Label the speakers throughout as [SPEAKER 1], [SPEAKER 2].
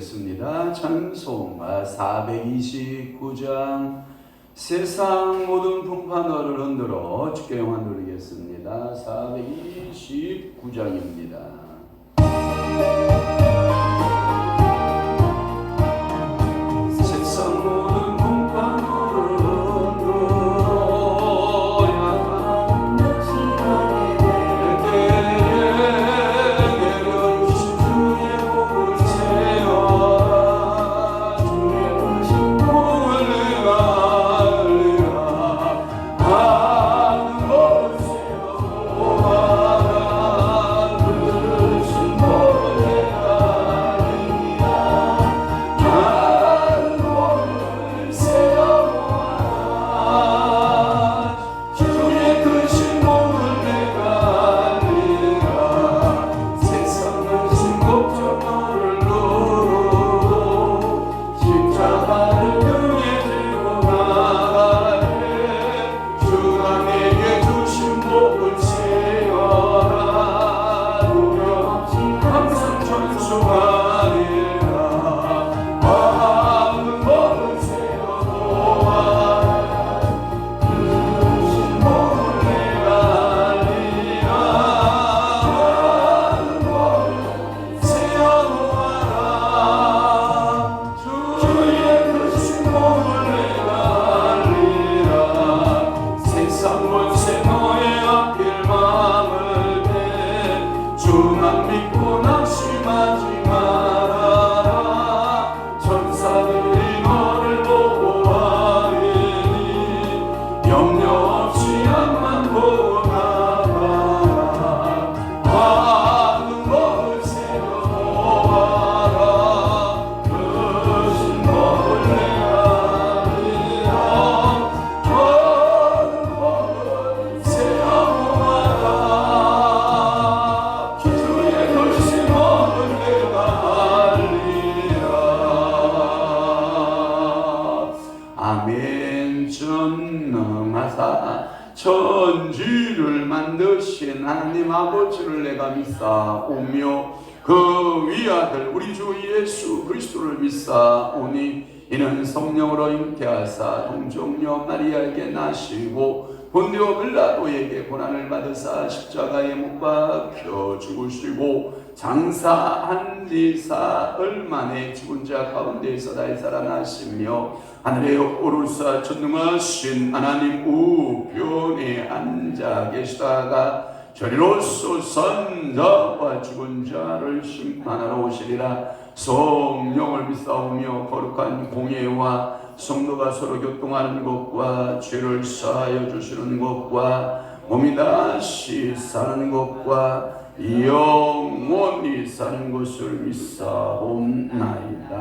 [SPEAKER 1] 습니다. 찬송가 429장 세상 모든 풍파 너를 흔들어 주께 영광 돌리겠습니다. 429장입니다. 세상 모든 풍파 너를 흔들어야 천지를 만드신 하나님 아버지를 내가 믿사오며 그 위아들 우리 주 예수 그리스도를 믿사오니 이는 성령으로 잉태하사 동정녀 마리아에게 나시고 본디오 빌라도에게 고난을 받으사 십자가에 못 박혀 죽으시고 장사한 지 사흘 만에 죽은 자 가운데에서 다시 살아나시며 하늘에 오르사 전능하신 하나님 우편에 앉아 계시다가 저리로서 선자와 죽은 자를 심판하러 오시리라. 성령을 믿사오며 거룩한 공예와 성도가 서로 교통하는 것과 죄를 사하여 주시는 것과 몸이 다시 사는 것과 영원히 사는 것을 믿사옵나이다.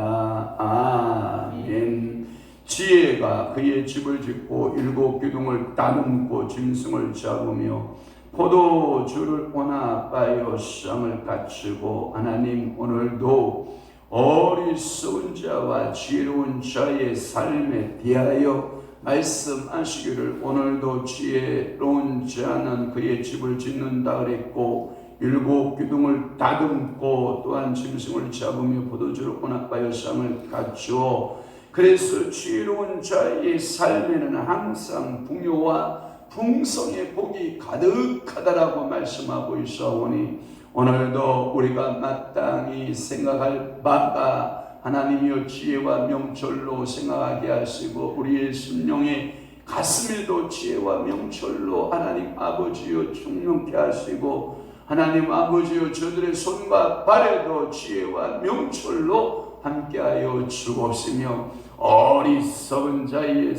[SPEAKER 1] 아멘. 지혜가 그의 집을 짓고 일곱 기둥을 다듬고 짐승을 잡으며 포도주를 온합하여 쌍을 갖추고 하나님 오늘도 어리석은 자와 지혜로운 자의 삶에 대하여 말씀하시기를 오늘도 지혜로운 자는 그의 집을 짓는다 그랬고 일곱 기둥을 다듬고 또한 짐승을 잡으며 포도주를 혼합하여 쌍을 갖추어 그래서 지혜로운 자의 삶에는 항상 풍요와 풍성의 복이 가득하다라고 말씀하고 있사오니 오늘도 우리가 마땅히 생각할 바가 하나님이여 지혜와 명철로 생각하게 하시고 우리의 심령의 가슴에도 지혜와 명철로 하나님 아버지여 충만케 하시고 하나님 아버지여 저들의 손과 발에도 지혜와 명철로 함께하여 주옵시며 어리석은 자의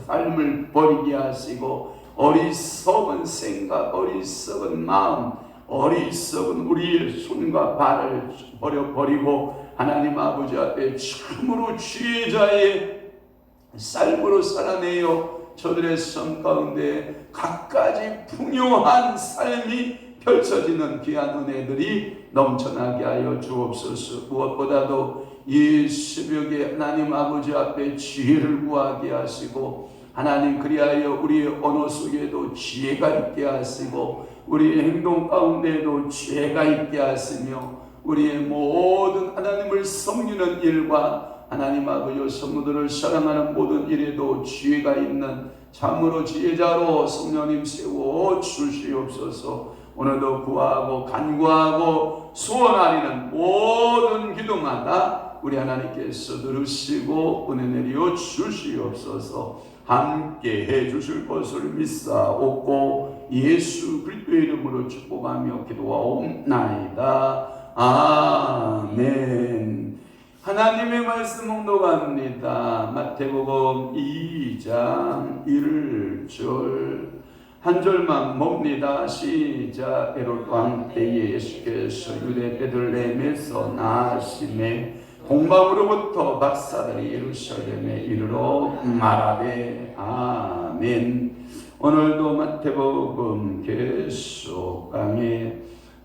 [SPEAKER 1] 삶을 버리게 하시고 어리석은 생각, 어리석은 마음, 어리석은 우리의 손과 발을 버리고 하나님 아버지 앞에 참으로 지혜자의 삶으로 살아내어 저들의 삶 가운데 각가지 풍요한 삶이 펼쳐지는 귀한 은혜들이 넘쳐나게 하여 주옵소서. 무엇보다도 이 새벽에 하나님 아버지 앞에 지혜를 구하게 하시고 하나님 그리하여 우리의 언어 속에도 지혜가 있게 하시고 우리의 행동 가운데에도 지혜가 있게 하시며 우리의 모든 하나님을 섬기는 일과 하나님 아버지의 성도들을 사랑하는 모든 일에도 지혜가 있는 참으로 지혜자로 성령님 세워 주시옵소서. 오늘도 구하고 간구하고 소원하리는 모든 기도마다 우리 하나님께서 들으시고 은혜 내려 주시옵소서. 함께 해 주실 것을 믿사옵고 예수 그리스도의 이름으로 축복하며 기도하옵나이다. 아멘. 하나님의 말씀 봉독합니다. 마태복음 2장 1절 한 절만 봅니다. 시작. 헤롯 왕 때에 예수께서 유대 베들레헴에서 나시매 동방으로부터 박사들이 예루살렘에 이르러 말하되 아멘. 오늘도 마태복음 계속 강해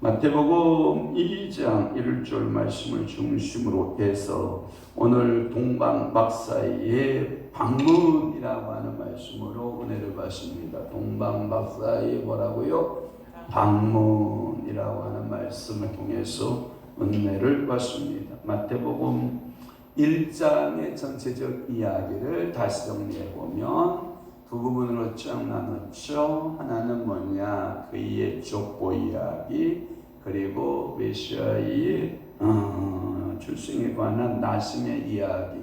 [SPEAKER 1] 마태복음 2장 1절 말씀을 중심으로 해서 오늘 동방 박사의 방문이라고 하는 말씀으로 은혜를 받습니다. 동방 박사의 뭐라고요? 방문이라고 하는 말씀을 통해서 은혜를 받습니다. 마태복음 1장의 전체적 이야기를 다시 정리해 보면 두 부분으로 쫙 나눴죠. 하나는 뭐냐? 그의 족보 이야기, 그리고 메시아의 출생에 관한 나심의 이야기,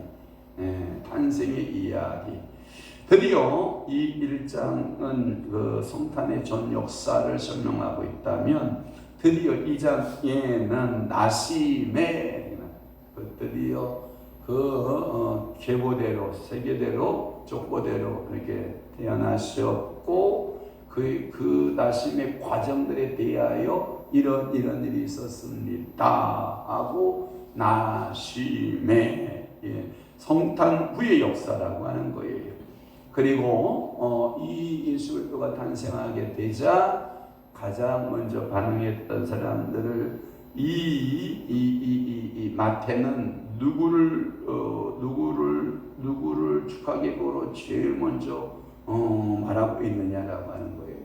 [SPEAKER 1] 탄생의 이야기. 드디어 이 1장은 그 성탄의 전 역사를 설명하고 있다면 드디어 2장에는 나심의 드디어 계보대로 세계대로 족보대로 이렇게 태어나셨고 그 나심의 과정들에 대하여 이런 일이 있었습니다 하고 나심의 성탄 후의 역사라고 하는 거예요. 그리고 이 예수 그리스도가 탄생하게 되자 가장 먼저 반응했던 사람들을 이 마태는 누구를 축하계보로 제일 먼저 말하고 있느냐라고 하는 거예요.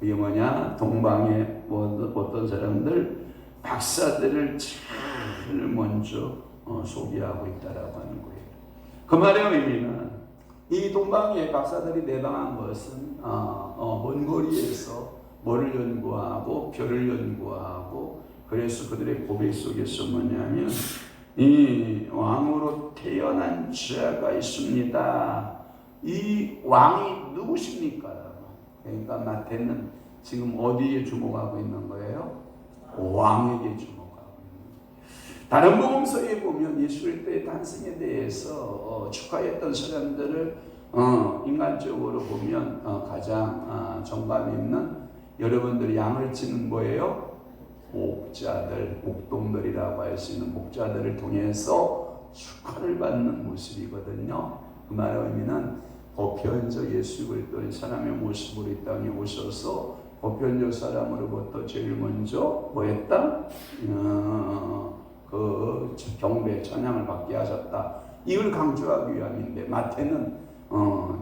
[SPEAKER 1] 그게 뭐냐? 동방의 어떤 사람들 박사들을 제일 먼저 소개하고 있다라고 하는 거예요. 그 말의 의미는 이 동방의 박사들이 내방한 것은 먼 거리에서 뭐를 연구하고 별을 연구하고 그래서 그들의 고백 속에서 뭐냐면 이 왕으로 태어난 자가 있습니다. 이 왕이 누구십니까? 그러니까 마태는 지금 어디에 주목하고 있는 거예요? 왕에게 주목하고 있는 거예요. 다른 복음서에 보면 예수 그리스도의 탄생에 대해서 축하했던 사람들을 인간적으로 보면 가장 정감 있는 여러분들이 양을 치는 거예요. 목자들, 목동들이라고 할 수 있는 목자들을 통해서 축하를 받는 모습이거든요. 그 말의 의미는 보편적 예수 그리스도의 사람의 모습으로 이 땅에 오셔서 보편적 사람으로부터 제일 먼저 뭐 했다? 그 경배 찬양을 받게 하셨다. 이걸 강조하기 위함인데 마태는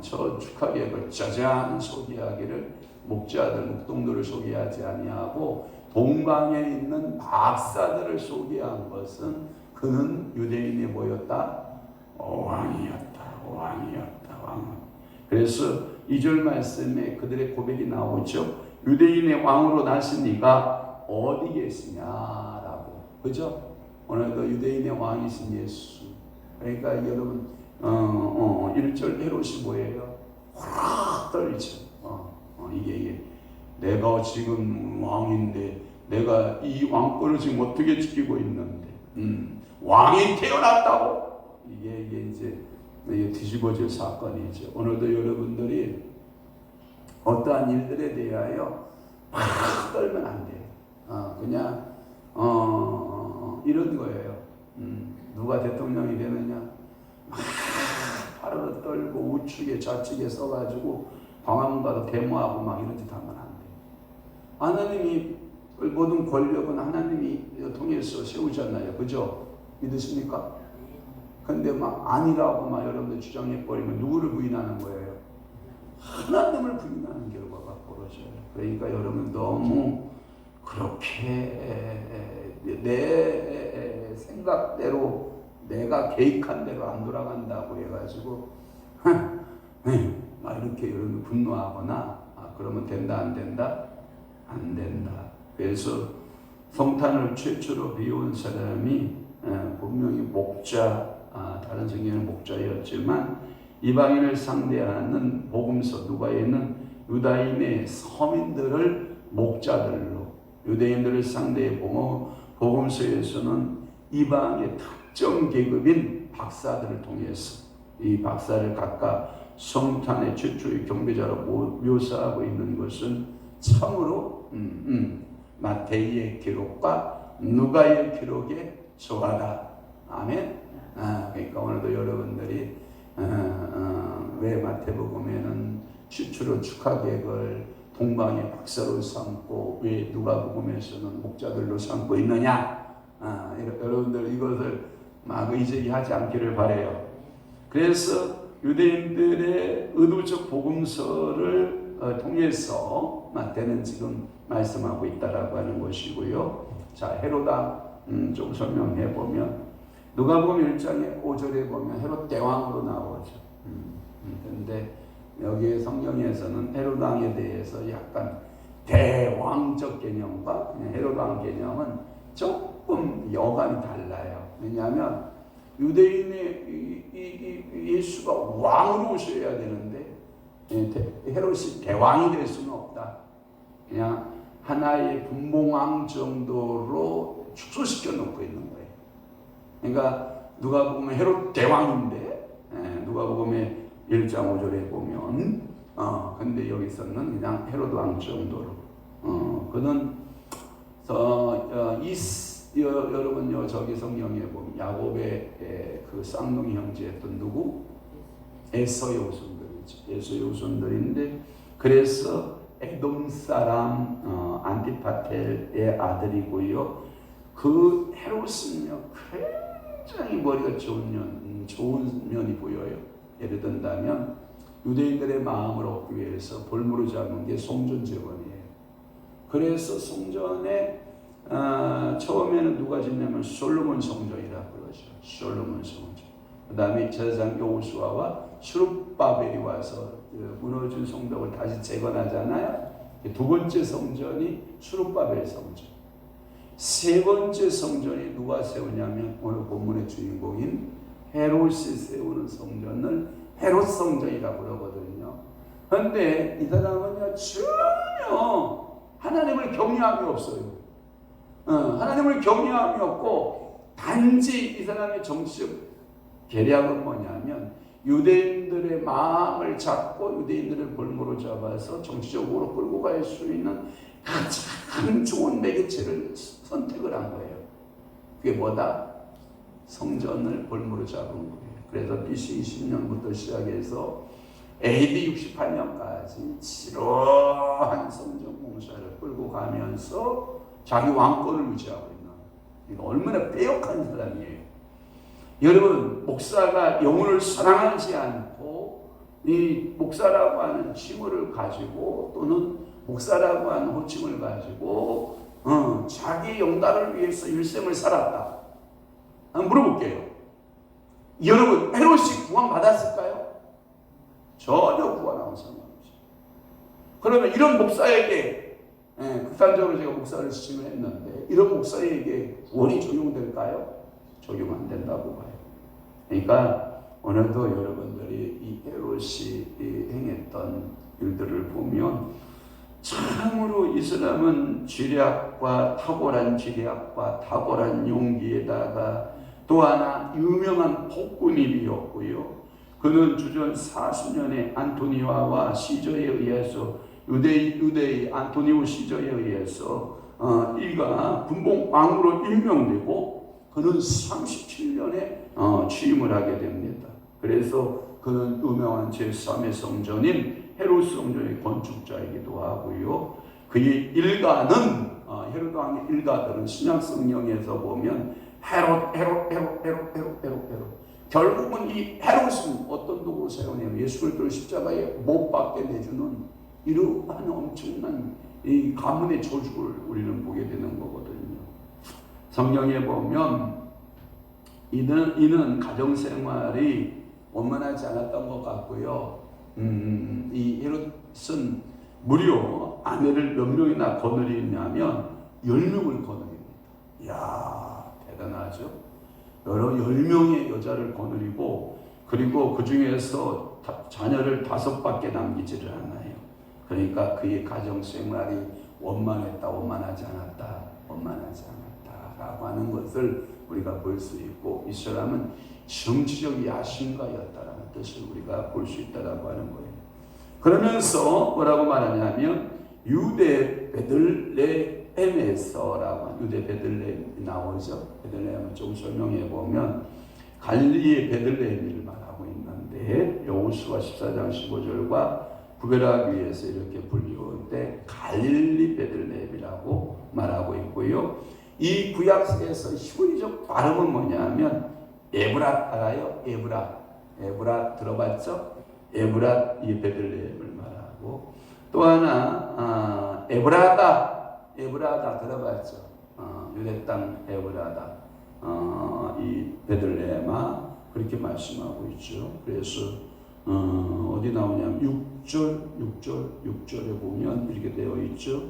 [SPEAKER 1] 저 축하계획을 짜잔 소개하기를 목자들, 목동들을 소개하지 아니하고 동방에 있는 박사들을 소개한 것은 그는 유대인이 뭐였다? 왕이었다. 그래서 2절 말씀에 그들의 고백이 나오죠. 유대인의 왕으로 나신 이가 어디 계시냐라고. 그죠? 오늘도 유대인의 왕이신 예수. 그러니까 여러분 1절 헤롯이 뭐예요? 확 떨리죠. 이게 내가 지금 왕인데 내가 이 왕권을 지금 어떻게 지키고 있는데 왕이 태어났다고? 이게 이제 뒤집어질 사건이죠. 오늘도 여러분들이 어떠한 일들에 대하여 막 떨면 안 돼요. 그냥 이런 거예요. 누가 대통령이 되느냐 막 파르르 떨고 우측에 좌측에 써가지고 방황가도 데모하고 막 이런 짓 하면 안 돼요. 하나님이 모든 권력은 하나님이 통해서 세우셨나요? 그죠? 믿으십니까? 근데 막 아니라고 막 여러분들 주장해버리면 누구를 부인하는 거예요? 하나님을 부인하는 결과가 벌어져요. 그러니까 여러분 너무 그렇게 내 생각대로 내가 계획한 대로 안 돌아간다고 해가지고 막 이렇게 여러분 분노하거나 그러면 된다 안 된다? 안 된다. 그래서 성탄을 최초로 비운 사람이 분명히 목자, 다른 성경은 목자였지만 이방인을 상대하는 복음서 누가에는 유다인의 서민들을 목자들로, 유대인들을 상대해 보면 복음서에서는 이방의 특정 계급인 박사들을 통해서 이 박사를 각각 성탄의 최초의 경배자로 묘사하고 있는 것은 참으로 마태의 기록과 누가의 기록에 조하다. 아멘. 그러니까 오늘도 여러분들이 왜 마태복음에는 최초로 축하객을 동방의 박사로 삼고 왜 누가복음에서는 목자들로 삼고 있느냐? 여러분들 이것을 막 의제하지 않기를 바라요. 그래서 유대인들의 의도적 복음서를 통해서 마태는 지금 말씀하고 있다라고 하는 것이고요. 자, 헤롯왕 좀 설명해 보면 누가복음 1장의 5절에 보면 헤롯 대왕으로 나오죠. 그런데 여기 성경에서는 헤롯왕에 대해서 약간 대왕적 개념과 헤롯왕 개념은 조금 여간이 달라요. 왜냐하면 유대인의 예수가 왕으로 오셔야 되는데 헤롯이 대왕이 될 수는 없다. 그냥 하나의 분봉왕 정도로 축소시켜 놓고 있는 거예요. 그러니까 누가복음에 헤롯 대왕인데 누가복음에 1장 5절에 보면 근데 여기서는 그냥 헤롯 왕 정도로 그는 여러분요 저기 성경에 보면 야곱의 그 쌍둥이 형제였던 누구? 에서의 후손들이죠. 에서의 후손들인데 그래서 에돔 사람 안티파텔의 아들이고요. 그 헤롯은요 굉장히 머리가 좋은 면이 보여요. 예를 든다면 유대인들의 마음을 얻기 위해서 볼모로 잡은 게 성전 재건이에요. 그래서 성전에 처음에는 누가 짓냐면 솔로몬 성전이라고 그러죠. 솔로몬 성전. 그 다음에 제사장 여호수아와 스룹바벨이 와서 무너진 성벽을 다시 재건하잖아요. 두 번째 성전이 스룹바벨 성전. 세 번째 성전이 누가 세우냐면 오늘 본문의 주인공인 헤롯이 세우는 성전을 헤롯 성전이라고 그러거든요. 그런데 이 사람은요 전혀 하나님을 경외함이 없어요. 하나님을 경외함이 없고 단지 이 사람의 정치적 계략은 뭐냐면 유대인들의 마음을 잡고 유대인들을 볼모로 잡아서 정치적으로 끌고 갈 수 있는 가장 좋은 매개체를 선택을 한 거예요. 그게 뭐다? 성전을 볼모로 잡은 거예요. 그래서 BC 20년부터 시작해서 AD 68년까지 지루한 성전 공사를 끌고 가면서 자기 왕권을 유지하고 있는 얼마나 빼역한 사람이에요. 여러분 목사가 영혼을 사랑하지 않고 이 목사라고 하는 칭호를 가지고 또는 목사라고 하는 호칭을 가지고 자기 영달을 위해서 일생을 살았다. 물어볼게요. 여러분 헤롯이 구원받았을까요? 전혀 구원하고 상관없죠. 그러면 이런 목사에게 극단적으로 제가 목사를 지칭을 했는데 이런 목사에게 구원이 적용될까요? 적용 안 된다고 봐요. 그러니까 오늘도 여러분들이 이 헤롯이 행했던 일들을 보면 참으로 이 사람은 지략과 탁월한 지략과 탁월한 용기에다가 또 하나 유명한 폭군이었고요. 그는 주전 40년에 안토니아와 시저에 의해서 유대의 안토니오 시저에 의해서 이가 분봉왕으로 임명되고 그는 37년에 취임을 하게 됩니다. 그래서 그는 유명한 제3의 성전인 헤롯 성전의 건축자이기도 하고요. 그의 일가는 헤롯 왕의 일가들은 신약 성경에서 보면 헤롯 결국은 이 헤롯은 어떤 도구로 사용해요? 예수 그리스도를 십자가에 못 박게 내주는 이러한 엄청난 이 가문의 저주를 우리는 보게 되는 거거든요. 성경에 보면 이는 가정생활이 원만하지 않았던 것 같고요. 이 헤롯은 무려 아내를 몇 명이나 거느리냐면 10명을 거느립니다. 이야, 대단하죠? 여러 10명의 여자를 거느리고, 그리고 그 중에서 자녀를 5밖에 남기지를 않아요. 그러니까 그의 가정생활이 원만하지 않았다 라고 하는 것을 우리가 볼 수 있고, 이 사람은 정치적 야심가였다라는 뜻을 우리가 볼 수 있다라고 하는 거예요. 그러면서 뭐라고 말하냐면 유대 베들레헴에서라고, 유대 베들레헴이 나오죠. 베들레헴을 좀 설명해 보면 갈릴리의 베들레헴을 말하고 있는데, 여호수아 14장 15절과 구별하기 위해서 이렇게 불리울 때 갈릴리 베들레헴이라고 말하고 있고요. 이 구약에서 히브리적 발음은 뭐냐면 에브랏 알아요? 에브랏 들어봤죠? 에브랏 이 베들레헴을 말하고, 또 하나 에브라다 들어봤죠? 유대 땅 에브라다, 이 베들레헴아, 그렇게 말씀하고 있죠. 그래서 어디 나오냐면 6절에 보면 이렇게 되어 있죠.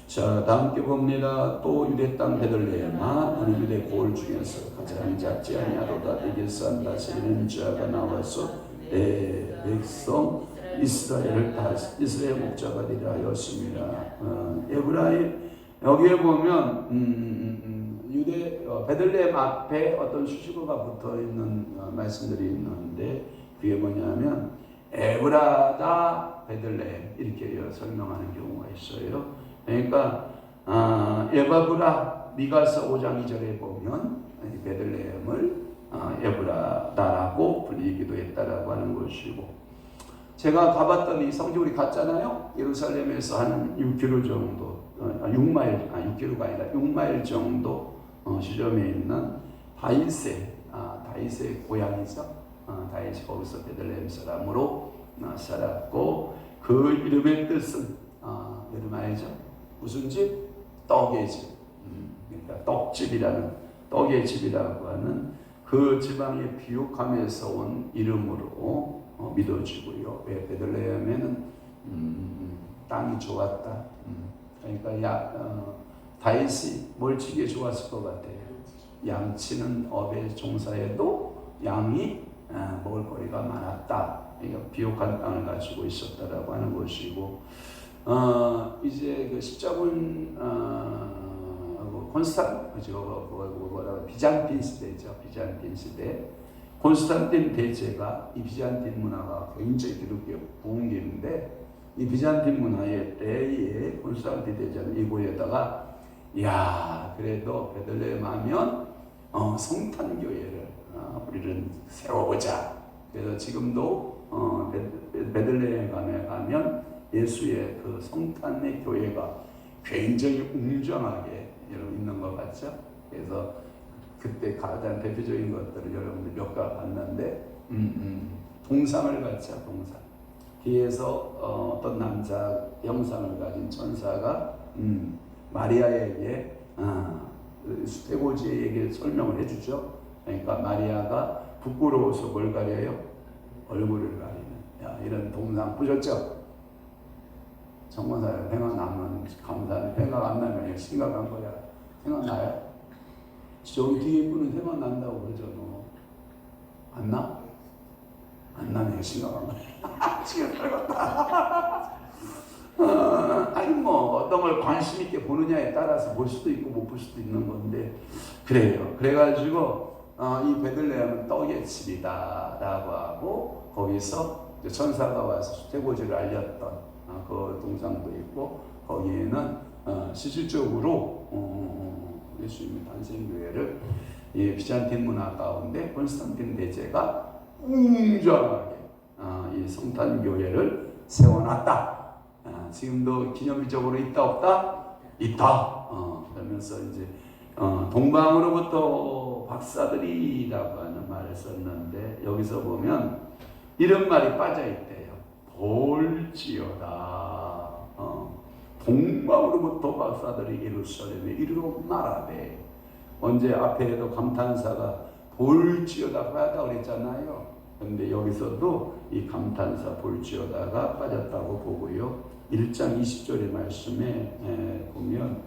[SPEAKER 1] 자, 다 함께 봅니다. 또 유대 땅 베들레헴아, 어느 유대 고을 중에서 가장 작지 아니하도다. 네게서 다스리는 자가 나와서 내 백성 이스라엘 목자가 되리라 하였습니다. 에브라임, 여기에 보면 유대 베들레헴 앞에 어떤 수식어가 붙어 있는 말씀들이 있는데, 그게 뭐냐면 에브라다 베들레헴 이렇게 설명하는 경우가 있어요. 그러니까 에바브라, 미가서 5장 2절에 보면 베들레헴을 에브라다라고 불리기도 했다라고 하는 것이고, 제가 가봤더니 성지 우리 갔잖아요. 예루살렘에서 한 6km 정도, 6km가 아니라 6마일 정도 지점에 있는 다윗의 고향이죠. 다윗이 거기서 베들레헴 사람으로 살았고, 그 이름의 뜻은 여러분 알죠? 무슨 집? 떡의 집. 그러니까 떡의 집이라고 하는 그 지방의 비옥함에서 온 이름으로 믿어지고요. 왜 베들레헴에는 땅이 좋았다. 그러니까 다윗이 뭘 치기에 좋았을 것 같아요. 양치는 업에 종사해도 양이 먹을 거리가 많았다. 그러니까 비옥한 땅을 가지고 있었다라고 하는 것이고, 이제 그 십자군 비잔틴 시대죠. 비잔틴 시대 콘스탄틴 대제가, 이 비잔틴 문화가 굉장히 기독교 부흥기인데, 이 비잔틴 문화의 때에 콘스탄틴 대제는 이곳에다가 그래도 베들레헴 하면 성탄교회를 우리는 세워보자. 그래서 지금도 베들레헴 가면 예수의 그 성탄의 교회가 굉장히 웅장하게 있는 것 같죠. 그래서 그때 가장 대표적인 것들을 여러분들 몇 가 봤는데, 동상을 봤죠. 동상 뒤에서 어떤 남자 형상을 가진 천사가 마리아에게 수태고지에게 설명을 해주죠. 그러니까 마리아가 부끄러워서 뭘 가려요? 얼굴을 가리는, 이런 동상 보셨죠? 정권사에 생각나면 감사해. 생각 안 나면 심각한 거야. 생각나요? 저기 뒤에 분은 생각난다고 그러죠. 안 나? 안 나면 심각한 거야. 지금 떨궜다. 아니 어떤 걸 관심 있게 보느냐에 따라서 볼 수도 있고 못 볼 수도 있는 건데, 그래요. 그래가지고 이 베들레헴은 떡의 집이다 라고 하고, 거기서 천사가 와서 수태고지를 알렸던 그 동상도 있고, 거기에는 실질적으로 예수님의 탄생교회를 비잔틴 문화 가운데 콘스탄틴 대제가 웅장하게 이 성탄교회를 세워놨다. 지금도 기념비적으로 있다 없다? 있다. 그러면서 이제 동방으로부터 박사들이라고 하는 말을 썼는데, 여기서 보면 이런 말이 빠져있대요. 볼지어다. 동방으로부터 박사들이 예루살렘에 이르러 말하되 언제 앞에도 감탄사가 볼지어다 빠졌다고 그랬잖아요. 그런데 여기서도 이 감탄사 볼지어다가 빠졌다고 보고요. 1장 20절의 말씀에 보면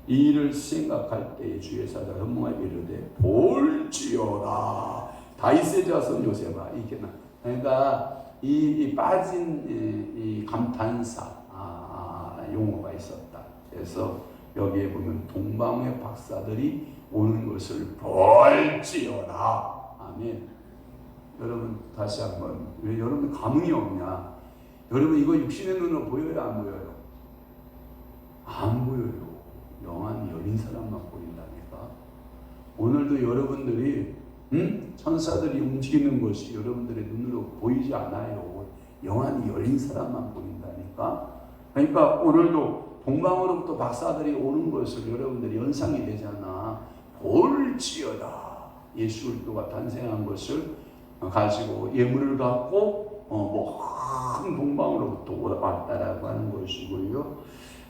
[SPEAKER 1] 이 일을 생각할 때에 주의 사자가 현몽하여 이르되 볼지어다. 다윗의 자손 요셉아. 이게 그러니까 이 빠진 이 감탄사 용어가 있었다. 그래서 여기에 보면 동방의 박사들이 오는 것을 볼지어다. 아멘. 여러분 다시 한번, 왜 여러분 감흥이 없냐? 여러분 이거 육신의 눈으로 보여요, 안 보여요? 안 보여요. 영안이 열린 사람만 보인다니까. 오늘도 여러분들이 천사들이 움직이는 것이 여러분들의 눈으로 보이지 않아요. 영안이 열린 사람만 보인다니까. 그러니까 오늘도 동방으로부터 박사들이 오는 것을 여러분들이 연상이 되잖아. 볼지어다. 예수 그리스도가 탄생한 것을 가지고 예물을 갖고 큰 동방으로부터 왔다라고 하는 것이고요.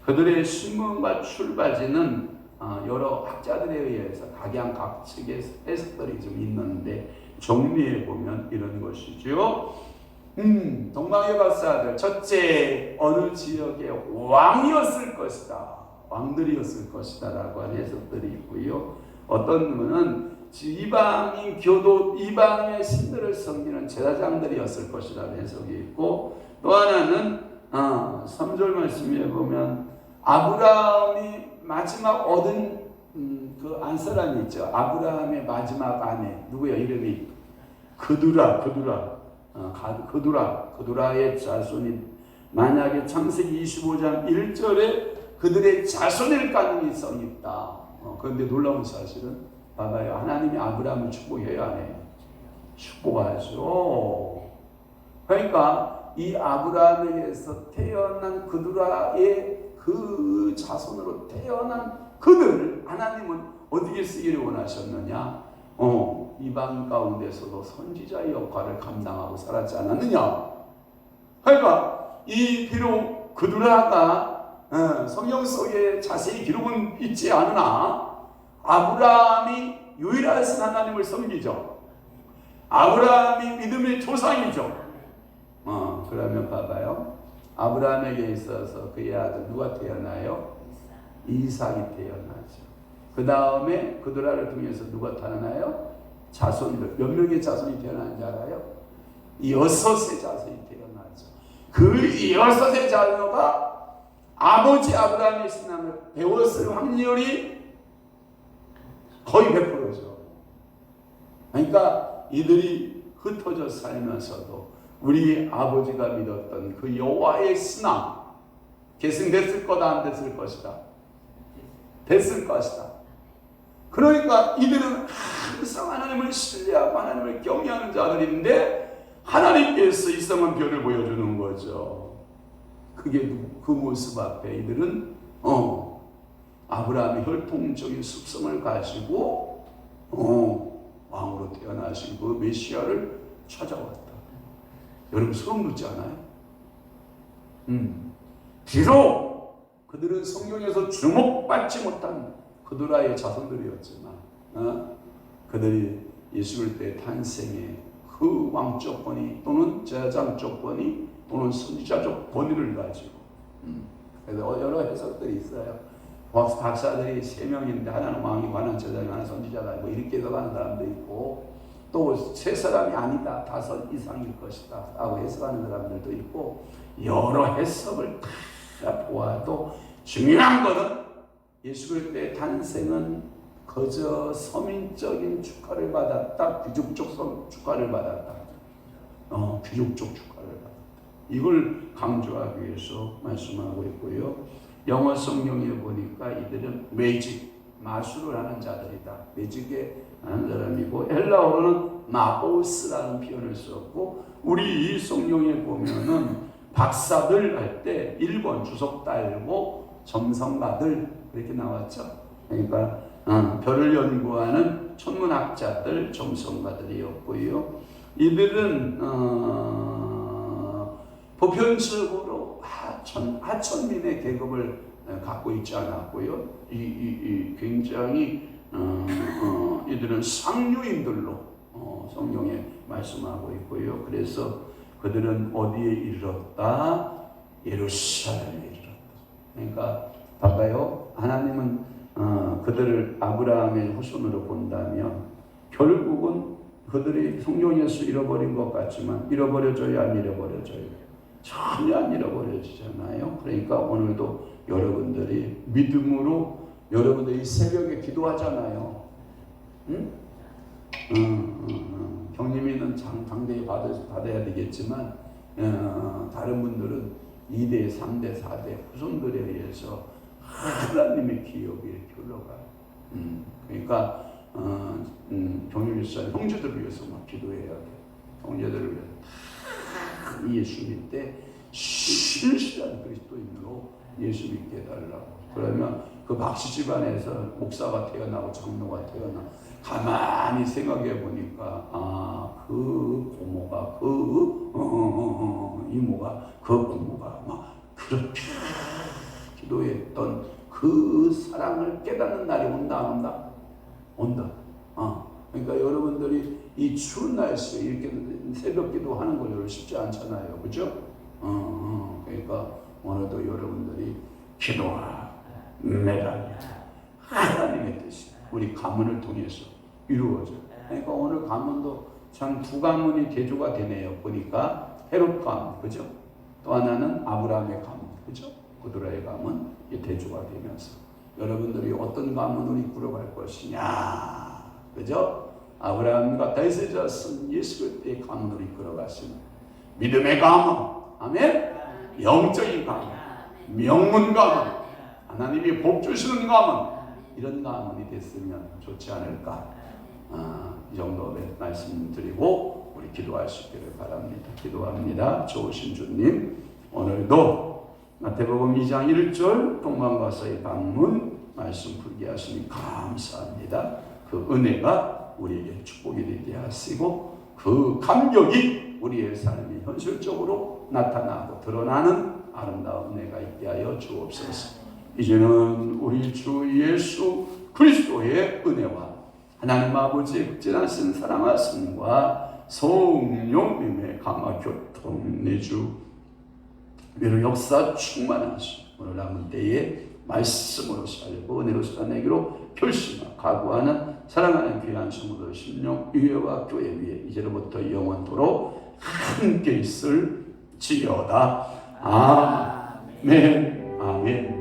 [SPEAKER 1] 그들의 신문과 출바지는 여러 학자들에 의해서 각양각측의 해석들이 좀 있는데 정리해 보면 이런 것이죠. 동방의 박사들 첫째 어느 지역의 왕이었을 것이다. 왕들이었을 것이다 라고 하는 해석들이 있고요. 어떤 분은 이방인 교도, 이방의 신들을 섬기는 제사장들이었을 것이라는 해석이 있고, 또 하나는 3절 말씀에 보면 아브라함이 마지막 얻은 그 안사람이 있죠. 아브라함의 마지막 아내 누구야? 이름이 그두라의 자손이 만약에 창세기 25장 1절에 그들의 자손일 가능성이 있다. 그런데 놀라운 사실은 봐봐요. 하나님이 아브라함을 축복해요, 안 해요? 축복하죠. 그러니까 이 아브라함에게서 태어난 그두라의 그 자손으로 태어난 그들을 하나님은 어떻게 쓰기를 원하셨느냐? 이방 가운데서도 선지자의 역할을 감당하고 살았지 않았느냐? 그러니까 이 비록 그두라가 성경 속에 자세히 기록은 있지 않으나 아브라함이 유일하신 하나님을 섬기죠. 아브라함이 믿음의 조상이죠. 그러면 봐봐요. 아브라함에게 있어서 그의 아들 누가 태어나요? 이삭이 태어나죠. 그 다음에 그두라를 통해서 누가 태어나요? 자손들. 몇 명의 자손이 태어나는지 알아요? 6의 자손이 태어나죠. 그 6의 자녀가 아버지 아브라함의 신앙을 배웠을 확률이 거의 100%죠. 그러니까 이들이 흩어져 살면서도 우리 아버지가 믿었던 그 여호와의 신앙 계승됐을 거다, 안 됐을 것이다? 됐을 것이다. 그러니까 이들은 항상 하나님을 신뢰하고 하나님을 경외하는 자들인데 하나님께서 이상한 변을 보여주는 거죠. 그게 그 모습 앞에 이들은 아브라함이 혈통적인 습성을 가지고 왕으로 태어나신 그 메시아를 찾아왔다. 여러분 소름 돋지 않아요? 비록 그들은 성경에서 주목받지 못한 그두라의 자손들이었지만 그들이 예수 그리스도의 탄생에 그 왕적 권위 또는 제사장적 권위 또는 선지자적 권위를 가지고 그래서 여러 해석들이 있어요. 박사들이 3명인데 하나는 왕이고 하나는 제사장이고 하나는 선지자다 뭐 이렇게 해석하는 사람도 있고 또 3사람이 아니다 5 이상일 것이다 라고 해석하는 사람들도 있고 여러 해석을 다 보아도 중요한 것은 예수 그리스도의 탄생은 그저 서민적인 축하를 받았다. 귀족적 축하를 받았다. 귀족적 축하를 받았다. 이걸 강조하기 위해서 말씀하고 있고요. 영어 성경에 보니까 이들은 매직, 마술을 하는 자들이다. 매직에 하는 사람이고 헬라어로는 마오스라는 표현을 썼고 우리 이 성경에 보면은 박사들 할 때 1번 주석 달고 점성가들 그렇게 나왔죠. 그러니까 별을 연구하는 천문학자들, 점성가들이었고요. 이들은 보편적으로 하천민의 계급을 갖고 있지 않았고요. 굉장히 이들은 상류인들로 성경에 말씀하고 있고요. 그래서 그들은 어디에 이르렀다? 예루살렘에 이르렀다. 그러니까 봐봐요. 하나님은 그들을 아브라함의 후손으로 본다면 결국은 그들이 성경에서 잃어버린 것 같지만 잃어버려져야 안 잃어버려져요? 전혀 안 잃어버려지잖아요. 그러니까 오늘도 여러분들이 믿음으로 여러분들이 새벽에 기도하잖아요. 응? 경림이는 당대에 받아야 되겠지만 다른 분들은 2대, 3대, 4대 후손들에 의해서 하나님의 기업이 이렇게 흘러가요. 그러니까 경림일사 형제들을 위해서 막 기도해야 돼. 형제들을 위해서 예수 믿때 신실한 그리스도인으로 예수 믿게 해달라고. 그러면 그 박씨 집안에서 목사가 태어나고 장로가 태어나 가만히 생각해 보니까 그 고모가 이모가 그 고모가 막 그렇게 기도했던 그 사랑을 깨닫는 날이 온다 안 온다? 온다. 그러니까 여러분들이 이 추운 날씨에 이렇게 새벽 기도하는 거 쉽지 않잖아요. 그죠? 그러니까 오늘도 여러분들이 기도하 매달 하나님의 뜻이 우리 가문을 통해서 이루어져요. 그러니까 오늘 가문도 참 두 가문이 대조가 되네요. 보니까 헤롯 가문, 그죠? 또 하나는 아브라함의 가문, 그죠? 고도라의 가문 대조가 되면서 여러분들이 어떤 가문을 이끌어갈 것이냐, 그죠? 아브라함과 다윗의 쓴 예수 그리스도의 가문을 이끌어갔으면 믿음의 가문, 아멘. 영적인 가문, 명문 가문, 하나님이 복 주시는 가문, 이런 가문이 됐으면 좋지 않을까. 이 정도 말씀드리고 우리 기도할 수 있기를 바랍니다. 기도합니다. 좋으신 주님, 오늘도 마태복음 2장 1절 동방과서의 방문 말씀 풀게 하시니 감사합니다. 그 은혜가 우리에게 축복이 되게 하시고 그 감격이 우리의 삶이 현실적으로 나타나고 드러나는 아름다운 은혜가 있게 하여 주옵소서. 이제는 우리 주 예수 그리스도의 은혜와 하나님 아버지의 극진하신 사랑하심과 성령님의 강화 교통 내주 위로 역사 충만하시 오늘 남은 때에 말씀으로 살고 은혜로 살아내기로 결심하고 각오하는 사랑하는 귀한 성도들 심령 위회와 교회 위에 이제로부터 영원토록 함께 있을지어다. 아멘. 아멘.